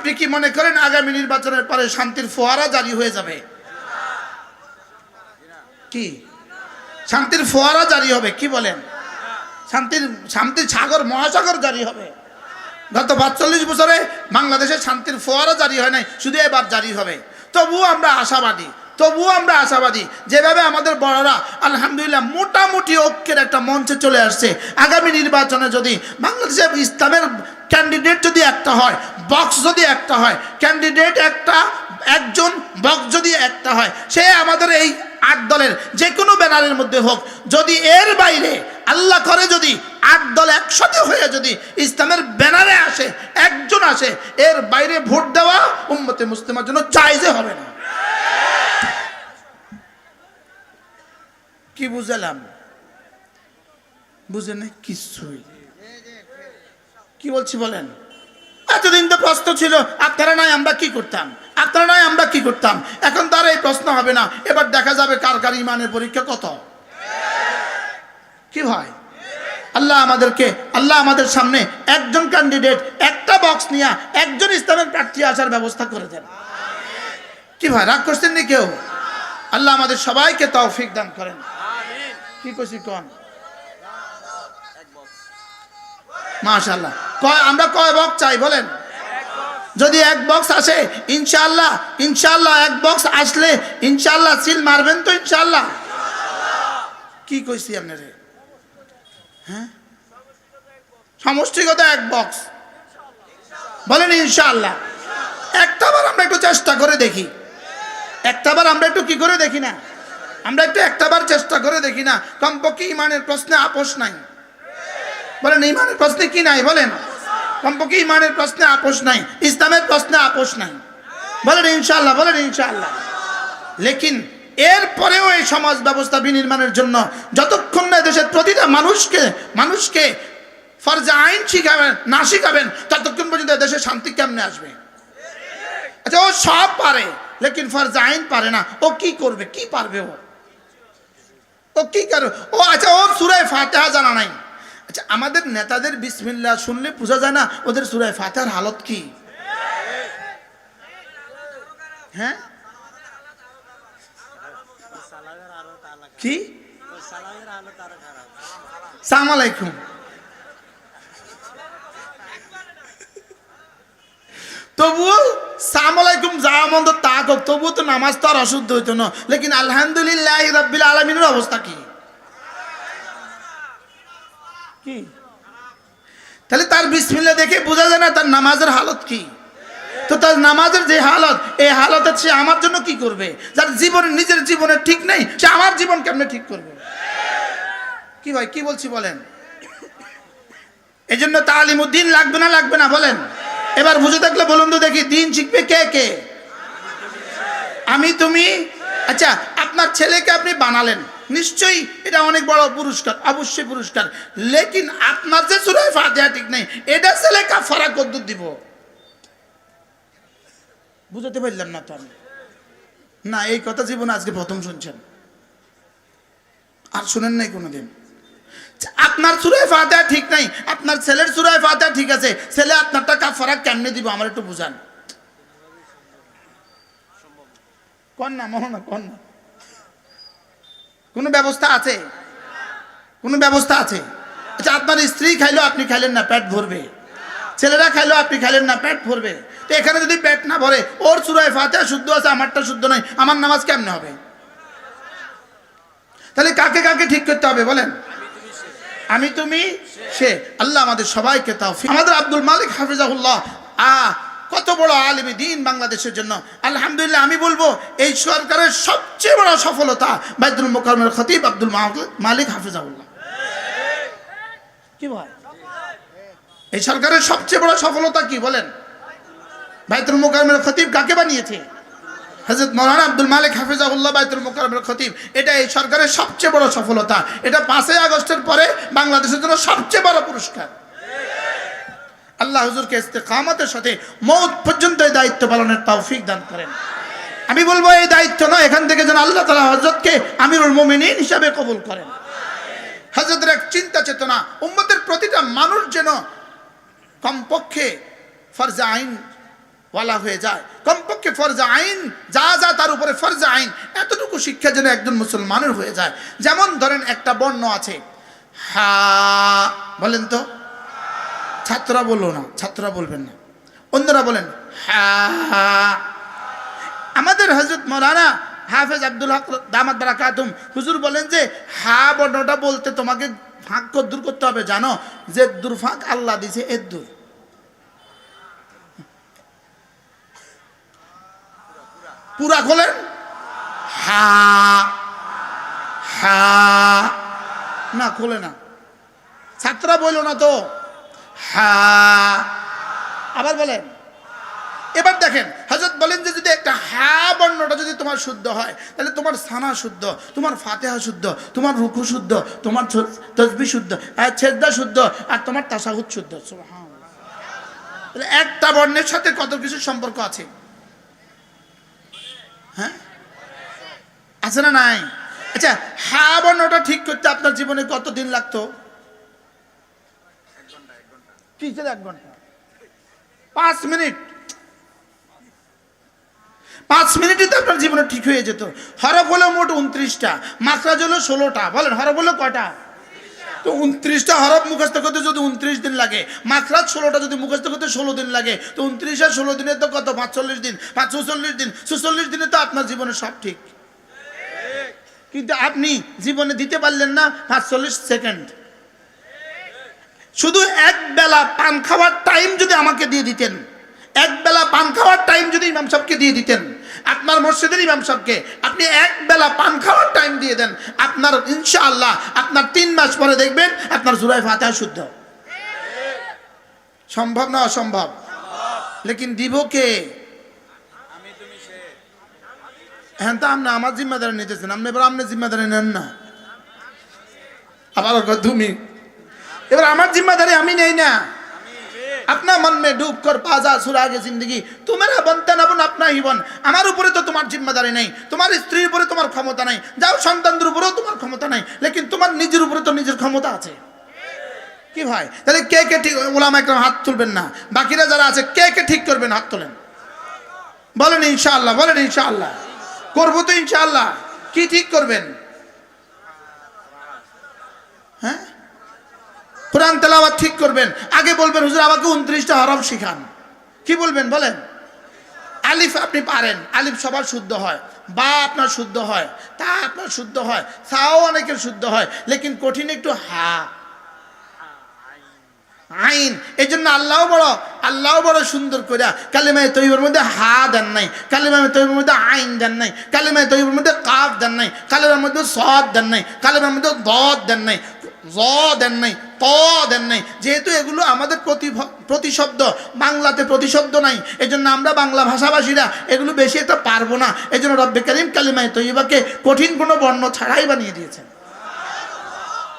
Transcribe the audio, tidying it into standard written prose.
আপনি কি মনে করেন আগামী নির্বাচনের পরে শান্তির ফোয়ারা জারি হয়ে যাবে? কি শান্তির ফোয়ারা জারি হবে? কি বলেন? শান্তির সাগর মহাসাগর জারি হবে? গত ৪৫ বছরে বাংলাদেশে শান্তির ফোয়ারা জারি হয় নাই, শুধু এবার জারি হবে। তবুও আমরা আশাবাদী যেভাবে আমাদের বড়রা আলহামদুলিল্লাহ মোটামুটি ঐক্যের একটা মঞ্চে চলে আসছে। আগামী নির্বাচনে যদি বাংলাদেশে ইসলামের ক্যান্ডিডেট যদি একটা হয়, বক্স যদি একটা হয়, ক্যান্ডিডেট একজন বক্স যদি একটা হয়, সে আমাদের এই ৮ দলের যে কোনো ব্যানারের মধ্যে হোক। যদি এর বাইরে আল্লাহ করে যদি ৮ দল একসাথে হয়ে যদি ইসলামের ব্যানারে আসে, একজন আসে, এর বাইরে ভোট দেওয়া উম্মতে মুসলিমার জন্য জায়েজ হবে না। কি বুঝালাম? বুঝে না কিছুই। কি বলছি বলেন? এতদিন তো প্রশ্ন ছিল আপনারা নাই আমরা কি করতাম, আপনারা নাই আমরা কি করতাম। এখন তার এই প্রশ্ন হবে না। এবার দেখা যাবে কার কার ইমানের পরীক্ষা কত। কি ভাই, আল্লাহ আমাদের সামনে একজন ক্যান্ডিডেট একটা বক্স নিয়ে একজন ইসলামের প্রার্থী আসার ব্যবস্থা করে দেন। কি ভাই, রাগ করছেন নি কেউ? আল্লাহ আমাদের সবাইকে তৌফিক দান করেন। কি কইছি কোন? মাশাআল্লাহ। আমরা কয় বক্স চাই বলেন? যদি এক বক্স আসে ইনশাআল্লাহ এক বক্স আসলে ইনশাআল্লাহ সিল মারবেন তো ইনশাআল্লাহ? কি কইছি আপনারে? হ্যাঁ, সমষ্টিগত এক বক্স বলেন ইনশাআল্লাহ। একটাবার আমরা একটু চেষ্টা করে দেখি, একটাবার আমরা একটু কি করে দেখি না, আমরা একটু একটাবার চেষ্টা করে দেখি না। কমপক্ষে ইমানের প্রশ্নে আপোষ নাই বলেন? ইমানের প্রশ্নে কি নাই বলেন? কমপক্ষে ইমানের প্রশ্নে আপোষ নাই, ইসলামের প্রশ্নে আপোষ নাই বলেন ইনশাআল্লাহ, বলেন ইনশাআল্লাহ। লেকিন এরপরেও এই সমাজ ব্যবস্থা বিনির্মাণের জন্য যতক্ষণ না দেশের প্রতিটা মানুষকে ফরজে আইন শিখাবেন ততক্ষণ পর্যন্ত দেশে শান্তি কেমনে আসবে? আচ্ছা, ও সব পারে লেকিন ফরজে আইন পারে না, ও কি করবে? কি পারবে? ও কি করবে? আচ্ছা, ও সূরা ফাতিহা জানা নাই। আচ্ছা, আমাদের নেতাদের বিসমিল্লাহ শুনলে বোঝা যায় না ওদের সূরা ফাতিহার হালত কি? হ্যাঁ, কি? সালাম আলাইকুম। তবুও সালাম আলাইকুম যা মন্দ তা হোক, তবুও তো নামাজ তো আর অশুদ্ধ হইতো না। লেকিন আলহামদুলিল্লাহ রাব্বিল আলামিনের অবস্থা কি? কি তাহলে তার বিসমিল্লাহ দেখে বোঝা যায় না তার নামাজের হালত কি? তো তার নামাজের যে হালত, এই হালতে সে আমার জন্য কি করবে? যার নিজের জীবনের ঠিক নেই, সে আমার জীবন কেমনে ঠিক করবে? কি ভাই, কি বলছি বলেন? এই জন্য তালিমুদ্দিন লাগবে না বলেন? এবার বুঝে থাকলে বলুন তো দেখি, দিন শিখবে কে কে? আমি, তুমি। আচ্ছা, আপনার ছেলেকে আপনি বানালেন, নিশ্চয়ই এটা অনেক বড় পুরস্কার, অবশ্যই পুরস্কার। লেকিন আপনার যে সূরা ফাতিহা ঠিক নেই, এটা ছেলে কাফারা কদ্দুর দিব? বুঝতে পারলাম না তো আমি। না, এই কথা জীবনে আজকে প্রথম শুনছেন, আর শুনেন নাই কোনোদিন। আপনার সূরা ফাতিহা ঠিক নাই, আপনার ছেলের সূরা ফাতিহা ঠিক আছে, ছেলে আপনারটা কাফারা কেমনে দিব? আমার একটু বুঝান। কোন না মোহনা, কোন না, কোনো ব্যবস্থা আছে? কোনো ব্যবস্থা আছে? আচ্ছা, আপনার স্ত্রী খাইলো আপনি খাইলেন না, পেট ভরবে? ছেলেরা খাইলো আপনি খাইলেন না, পেট ভরবে? তো এখানে যদি পেট না ভরে, ওর সূরা ফাতিহা শুদ্ধ আছে, আমারটা শুদ্ধ নয়, আমার নামাজ কেমনে হবে? তাহলে কাকে কাকে ঠিক করতে হবে বলেন? আমি, তুমি, সে। আল্লাহ আমাদের সবাইকে তাওফিক। আমাদের আব্দুল মালিক হাফিজাহুল্লাহ কত বড় আলেমে দ্বীন বাংলাদেশের জন্য। আলহামদুলিল্লাহ, আমি বলবো এই সরকারের সবচেয়ে বড় সফলতা বাইতুল মুকাররমের খতিব আব্দুল মালিক হাফিজাহুল্লাহ। কি ভাই, এই সরকারের সবচেয়ে বড় সফলতা কি বলেন? বাইতুল মুকাররমের খতিব কাকে বানিয়েছে? হযরত মাওলানা আব্দুল মালিক হাফিজাহুল্লাহ বাইতুল মুকাররমের খতিব। এটা এই সরকারের সবচেয়ে বড় সফলতা। এটা 5ই আগস্টের পরে বাংলাদেশের জন্য সবচেয়ে বড় পুরস্কার। আল্লাহ হুজুরকে ইস্তেকামতের সাথে মওত পর্যন্ত এই দায়িত্ব পালনের তৌফিক দান করেন। আমি বলবো এই দায়িত্ব নয়, এখান থেকে যেন আল্লাহ তাআলা হযরতকে আমিরুল মুমিনিন হিসাবে কবুল করেন। হযরতের এক চিন্তা চেতনা, উম্মতের প্রতিটা মানুষ যেন কমপক্ষে ফরজে আইন ওয়ালা হয়ে যায়। কমপক্ষে ফরজে আইন যা যা তার উপরে ফরজে আইন এতটুকু শিক্ষা যেন একজন মুসলমানের হয়ে যায়। যেমন ধরেন একটা বর্ণ আছে হা, বলেন তো, ছাত্ররা বললো না, ছাত্ররা বলবেন না, অন্যরা বলেন হা। আমাদের হযরত মাওলানা হাফেজ আব্দুল হক দামাত বারাকাতুম হুজুর বলেন যে হা বর্ণটা বলতে তোমাকে ফাঁক দূর করতে হবে, জানো যে দূর ফাঁক আল্লাহ দিছে এর দূর। পুরা খোলেন হা, হা না খোলে না, ছাত্ররা বললো না তো হা, আবার বলেন। এবার দেখেন হযরত বলেন যে যদি একটা হা বর্ণটা যদি তোমার শুদ্ধ হয় তাহলে তোমার সানা শুদ্ধ, তোমার ফাতিহা শুদ্ধ, তোমার রুকু শুদ্ধ, তোমার তাসবিহ শুদ্ধ, সেজদা শুদ্ধ, আর তোমার তাশাহুদ শুদ্ধ। সুবহানাল্লাহ। তাহলে একটা বর্ণের সাথে কত কিছু সম্পর্ক আছে, হ্যাঁ আছে না নাই? আচ্ছা, হা বর্ণটা ঠিক করতে আপনার জীবনে কত দিন লাগতো? 1 ঘন্টা, 5 মিনিট, 5 মিনিটই তো আপনার জীবনে ঠিক হয়ে যেত। হরফ হলো মোট 29টা, মাখরাজ হলো 16টা। বলেন হরফ হলো কয়টা? তো 29টা হরফ মুখস্থ করতে যদি 29 দিন লাগে, মাখরাজ 16টা যদি মুখস্থ করতে 16 দিন লাগে, তো 29 আর 16 দিনে তো কত? 45 দিন, 46 দিন, 46 দিনে তো আপনার জীবনে সব ঠিক। কিন্তু আপনি জীবনে দিতে পারলেন না 45 সেকেন্ড। শুধু এক বেলা পান খাওয়ার টাইম যদি আমাকে দিয়ে দিতেন, এক বেলা পান খাওয়ার টাইম যদি ইমাম সাহেবকে দিয়ে দিতেন, আপনার মসজিদের ইমাম সাহেবকে আপনি এক বেলা পান খাওয়ার টাইম দিয়ে দেন, আপনার ইনশাআল্লাহ আপনার 3 মাস পরে দেখবেন আপনার সূরা ফাতিহা শুদ্ধ। সম্ভব না অসম্ভব? লেকিন দিব কে? হ্যাঁ, তা আপনি আমার জিম্মাদারি নিতেছেন, আপনি এবার আপনার জিম্মাদারি নেন না। আবার তুমি এবার আমার জিম্মাদারি আমি নেই না। अपना मन में डूब कर पाजा सुरागे जिंदगी तुम्हारा बनता ना बन अपना ही बन। আমার উপরে তো তোমার জিম্মাদারি নাই, তোমার স্ত্রীর উপরে তোমার ক্ষমতা নাই, যাও সন্তানদের উপরেও তোমার ক্ষমতা নাই, লেকিন তোমার নিজের উপরে তো নিজের ক্ষমতা আছে। কি ভাই, তাহলে কে কে ঠিক? ওলামা একরাম হাত তুলবেন না, বাকিরা যারা আছে কে কে ঠিক করবেন হাত তোলেন, বলেন ইনশাআল্লাহ, বলেন ইনশাআল্লাহ। করবো তো ইনশাআল্লাহ। কি ঠিক করবেন? হ্যাঁ, কোরআন তেলাওয়াত ঠিক করবেন। আগে বলবেন হুজুর আমাকে 29টা হরফ শিখান। কি বলবেন বলেন? আলিফ আপনি পারেন, আলিফ সবার শুদ্ধ হয়, বা আপনার শুদ্ধ হয়, তা আপনার শুদ্ধ হয়, সাও অনেকের শুদ্ধ হয়, লেকিন কঠিন একটু হা, আইন। এই জন্য আল্লাহ বড় সুন্দর করে কালিমায়ে তয়্যিবার মধ্যে হা দেন নাই, কালিমায়ে তয়্যিবার মধ্যে আইন দেন নাই, কালিমায়ে তয়্যিবার মধ্যে কাফ দেন নাই, কালিমার মধ্যে সাদ দেন নাই, কালিমার মধ্যে দাদ দেন নাই, জ দেন নাই, ত দেন নাই। যেহেতু এগুলো আমাদের প্রতিশব্দ, বাংলাতে প্রতিশব্দ নাই, এজন্য আমরা বাংলা ভাষাভাষীরা এগুলো বেশি একটা পারবো না। এজন্য রব্বে কারীম কালিমায়ে তয়্যিবাকে কঠিন কোনো বর্ণ ছাড়াই বানিয়ে দিয়েছেন।